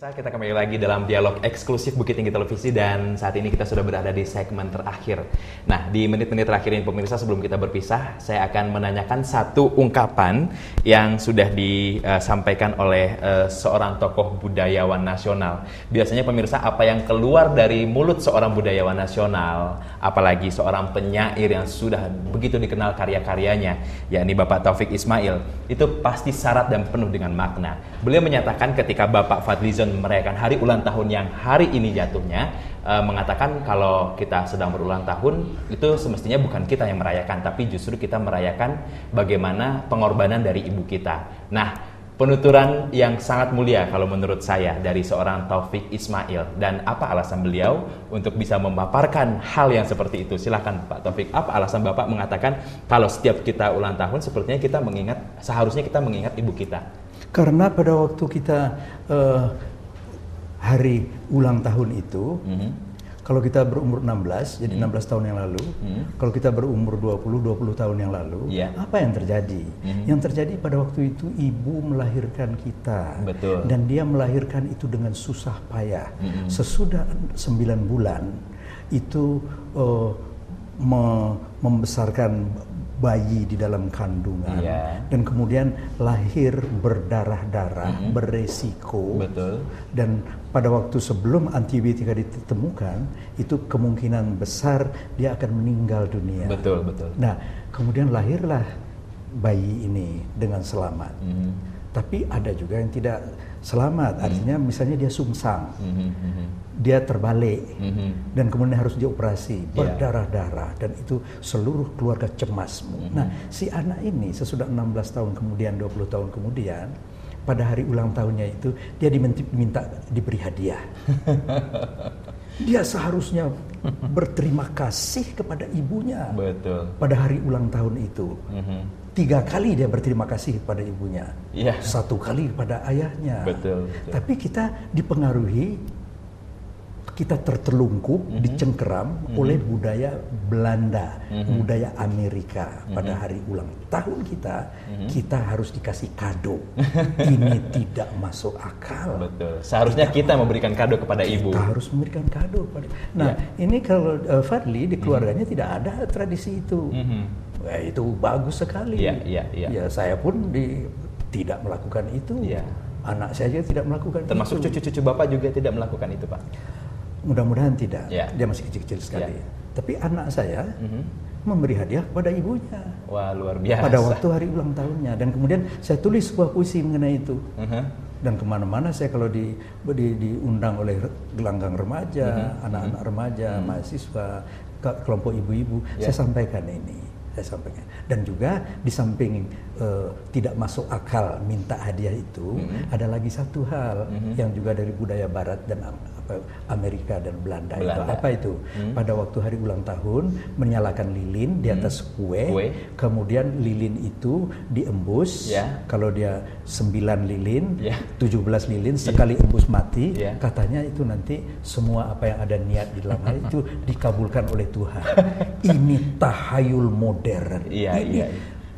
Kita kembali lagi dalam dialog eksklusif Bukit Tinggi Televisi, dan saat ini kita sudah berada di segmen terakhir. Nah, di menit-menit terakhir ini pemirsa, sebelum kita berpisah, saya akan menanyakan satu ungkapan yang sudah disampaikan oleh seorang tokoh budayawan nasional. Biasanya pemirsa, apa yang keluar dari mulut seorang budayawan nasional, apalagi seorang penyair yang sudah begitu dikenal karya-karyanya, yakni Bapak Taufik Ismail, itu pasti syarat dan penuh dengan makna. Beliau menyatakan ketika Bapak Fadlizon merayakan hari ulang tahun yang hari ini jatuhnya, mengatakan kalau kita sedang berulang tahun itu semestinya bukan kita yang merayakan, tapi justru kita merayakan bagaimana pengorbanan dari ibu kita. Nah, penuturan yang sangat mulia kalau menurut saya dari seorang Taufik Ismail, dan apa alasan beliau untuk bisa memaparkan hal yang seperti itu? Silakan Pak Taufik, apa alasan Bapak mengatakan kalau setiap kita ulang tahun sepertinya kita seharusnya kita mengingat ibu kita? Karena pada waktu kita hari ulang tahun itu, kalau kita berumur 16, jadi 16 tahun yang lalu, kalau kita berumur 20 tahun yang lalu, apa yang terjadi? Yang terjadi pada waktu itu ibu melahirkan kita. Betul. Dan dia melahirkan itu dengan susah payah. Sesudah 9 bulan, itu membesarkan bayi di dalam kandungan, dan kemudian lahir berdarah-darah, beresiko. Betul. Dan pada waktu sebelum antibiotika ditemukan, itu kemungkinan besar dia akan meninggal dunia. Betul, betul. Nah, kemudian lahirlah bayi ini dengan selamat. Tapi ada juga yang tidak selamat, artinya misalnya dia sungsang, dia terbalik, dan kemudian harus dioperasi, berdarah-darah, dan itu seluruh keluarga cemas. Nah, si anak ini sesudah 16 tahun kemudian, 20 tahun kemudian, pada hari ulang tahunnya itu, dia diminta diberi hadiah. Dia seharusnya berterima kasih kepada ibunya. Betul. Pada hari ulang tahun itu. 3 kali dia berterima kasih kepada ibunya. 1 kali kepada ayahnya. Betul. Tapi kita dipengaruhi, kita tertelungkup, dicengkeram oleh budaya Belanda, budaya Amerika. Pada hari ulang tahun kita harus dikasih kado. Ini tidak masuk akal. Betul. Seharusnya kita memberikan kado kepada ibu. Kita harus memberikan kado kepada. Nah, ini kalau Fadli di keluarganya tidak ada tradisi itu. Itu bagus sekali. Ya, saya pun tidak melakukan itu. Anak saya juga tidak melakukan itu. Termasuk cucu-cucu Bapak juga tidak melakukan itu, Pak? Mudah-mudahan tidak. Dia masih kecil-kecil sekali. Tapi anak saya memberi hadiah kepada ibunya. Wah, luar biasa. Pada waktu hari ulang tahunnya. Dan kemudian saya tulis sebuah puisi mengenai itu. Dan kemana-mana saya kalau diundang oleh gelanggang remaja, anak-anak remaja, mahasiswa, kelompok ibu-ibu, saya sampaikan ini. Dan juga di samping tidak masuk akal minta hadiah itu, ada lagi satu hal yang juga dari budaya Barat dan Amerika dan Belanda. Itu apa itu? Pada waktu hari ulang tahun menyalakan lilin di atas kue. Kemudian lilin itu diembus. Kalau dia 9 lilin, 17 lilin, sekali embus mati. Katanya itu nanti semua apa yang ada niat di dalam hal itu dikabulkan oleh Tuhan. Ini tahayul modern. Ini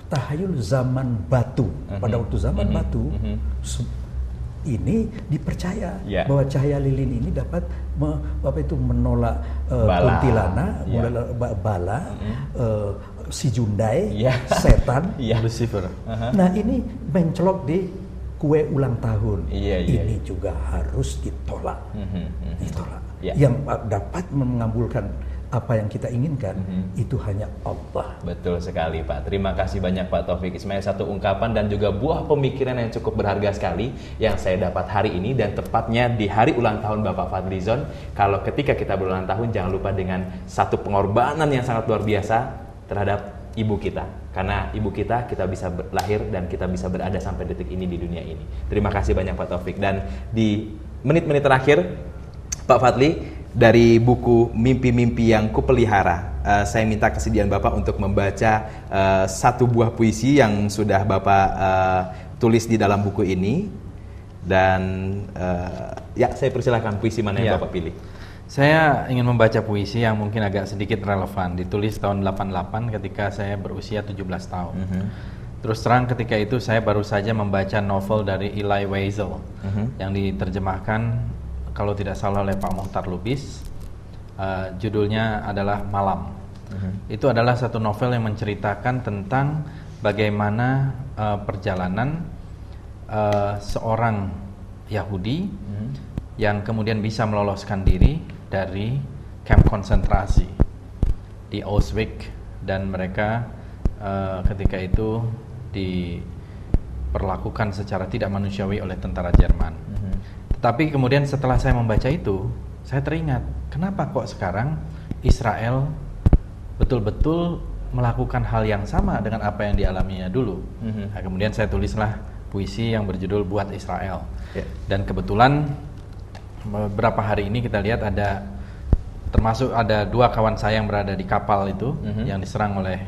tahayul zaman batu. Pada waktu zaman batu, ini dipercaya bahwa cahaya lilin ini dapat menolak kuntilanak, bala, si Jundai, setan, Lucifer. Nah, ini mencelok di kue ulang tahun. Ini juga harus ditolak. Ditolak. Yang dapat mengabulkan apa yang kita inginkan, itu hanya Allah. Betul sekali Pak. Terima kasih banyak Pak Taufik Ismail. Satu ungkapan dan juga buah pemikiran yang cukup berharga sekali yang saya dapat hari ini, dan tepatnya di hari ulang tahun Bapak Fadlizon. Kalau ketika kita berulang tahun, jangan lupa dengan satu pengorbanan yang sangat luar biasa terhadap ibu kita. Karena ibu kita bisa lahir dan kita bisa berada sampai detik ini di dunia ini. Terima kasih banyak Pak Taufik. Dan di menit-menit terakhir Pak Fadli, dari buku Mimpi-Mimpi yang Kupelihara, saya minta kesediaan Bapak untuk membaca satu buah puisi yang sudah Bapak tulis di dalam buku ini. Dan ya, saya persilakan, puisi mana yang Bapak pilih? Saya ingin membaca puisi yang mungkin agak sedikit relevan. Ditulis tahun 88 ketika saya berusia 17 tahun. Terus terang ketika itu saya baru saja membaca novel dari Elie Wiesel yang diterjemahkan kalau tidak salah oleh Pak Mohtar Lubis. Judulnya adalah Malam. Itu adalah satu novel yang menceritakan tentang bagaimana perjalanan seorang Yahudi yang kemudian bisa meloloskan diri dari kamp konsentrasi di Auschwitz, dan mereka ketika itu diperlakukan secara tidak manusiawi oleh tentara Jerman. Tetapi kemudian setelah saya membaca itu, saya teringat, kenapa kok sekarang Israel betul-betul melakukan hal yang sama dengan apa yang dialaminya dulu. Nah, kemudian saya tulislah puisi yang berjudul Buat Israel. Dan kebetulan beberapa hari ini kita lihat termasuk ada dua kawan saya yang berada di kapal itu yang diserang oleh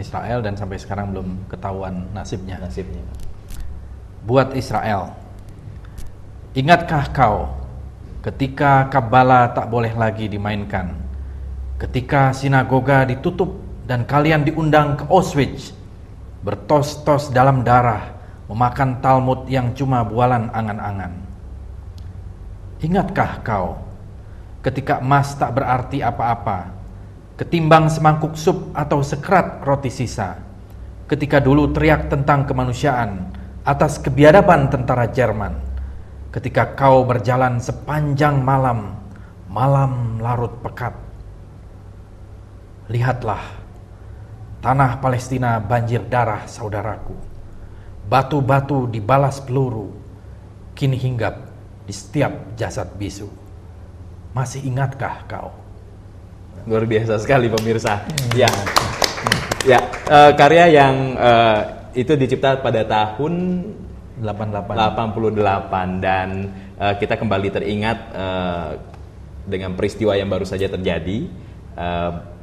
Israel, dan sampai sekarang belum ketahuan nasibnya. Buat Israel. Ingatkah kau ketika Kabbalah tak boleh lagi dimainkan, ketika sinagoga ditutup dan kalian diundang ke Auschwitz, bertos-tos dalam darah, memakan Talmud yang cuma bualan angan-angan? Ingatkah kau ketika emas tak berarti apa-apa, ketimbang semangkuk sup atau sekerat roti sisa, ketika dulu teriak tentang kemanusiaan atas kebiadaban tentara Jerman, ketika kau berjalan sepanjang malam, malam larut pekat. Lihatlah, tanah Palestina banjir darah saudaraku, batu-batu dibalas peluru, kini hinggap di setiap jasad bisu. Masih ingatkah kau? Luar biasa sekali pemirsa. Karya yang itu dicipta pada tahun 88 dan kita kembali teringat dengan peristiwa yang baru saja terjadi.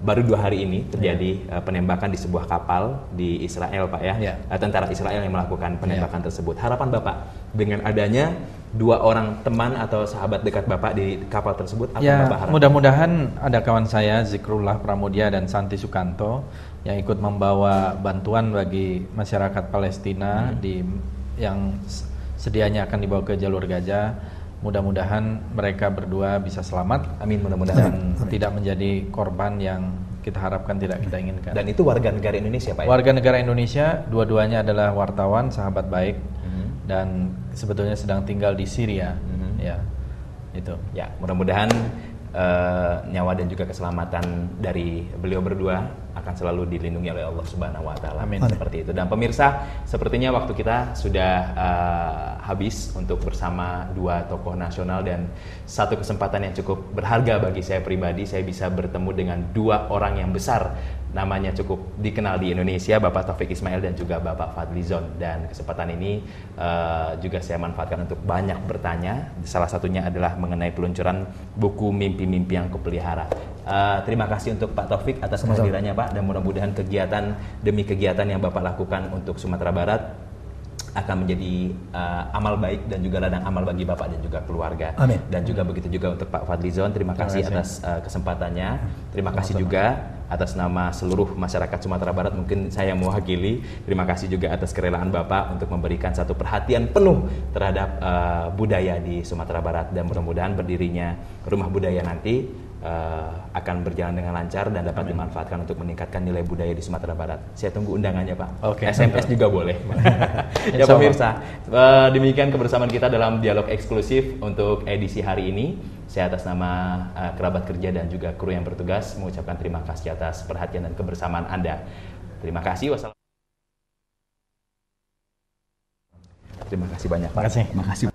Baru 2 hari ini terjadi penembakan di sebuah kapal di Israel, Pak ya. Tentara Israel yang melakukan penembakan tersebut. Harapan Bapak dengan adanya 2 orang teman atau sahabat dekat Bapak di kapal tersebut, apa yang Bapak harapkan? Mudah-mudahan ada kawan saya Zikrullah Pramudia dan Santi Sukanto yang ikut membawa bantuan bagi masyarakat Palestina yang sedianya akan dibawa ke jalur Gaza. Mudah-mudahan mereka berdua bisa selamat. Amin, mudah-mudahan. Dan tidak menjadi korban yang kita harapkan, tidak kita inginkan. Dan itu warga negara Indonesia, Pak ya? Warga negara Indonesia, dua-duanya adalah wartawan, sahabat baik, dan sebetulnya sedang tinggal di Syria. Ya, itu. Ya, mudah-mudahan nyawa dan juga keselamatan dari beliau berdua akan selalu dilindungi oleh Allah Subhanahu wa taala. Amin. Seperti itu. Dan pemirsa, sepertinya waktu kita sudah habis untuk bersama 2 tokoh nasional, dan satu kesempatan yang cukup berharga bagi saya pribadi, saya bisa bertemu dengan 2 orang yang besar, namanya cukup dikenal di Indonesia, Bapak Taufik Ismail dan juga Bapak Fadlizon. Dan kesempatan ini juga saya manfaatkan untuk banyak bertanya. Salah satunya adalah mengenai peluncuran buku Mimpi-Mimpi yang Kupelihara. Terima kasih untuk Pak Taufik atas kehadirannya, Pak, dan mudah-mudahan kegiatan demi kegiatan yang Bapak lakukan untuk Sumatera Barat akan menjadi amal baik dan juga ladang amal bagi Bapak dan juga keluarga. Amin. Dan juga begitu juga untuk Pak Fadlizon, terima kasih atas kesempatannya. Terima kasih juga atas nama seluruh masyarakat Sumatera Barat, mungkin saya mewakili. Terima kasih juga atas kerelaan Bapak untuk memberikan satu perhatian penuh terhadap budaya di Sumatera Barat, dan mudah-mudahan berdirinya rumah budaya nanti akan berjalan dengan lancar dan dapat dimanfaatkan untuk meningkatkan nilai budaya di Sumatera Barat. Saya tunggu undangannya, Pak. SMS juga boleh. Ya pemirsa, demikian kebersamaan kita dalam dialog eksklusif untuk edisi hari ini. Saya atas nama kerabat kerja dan juga kru yang bertugas mengucapkan terima kasih atas perhatian dan kebersamaan Anda. Terima kasih. Terima kasih banyak, Pak. Terima kasih.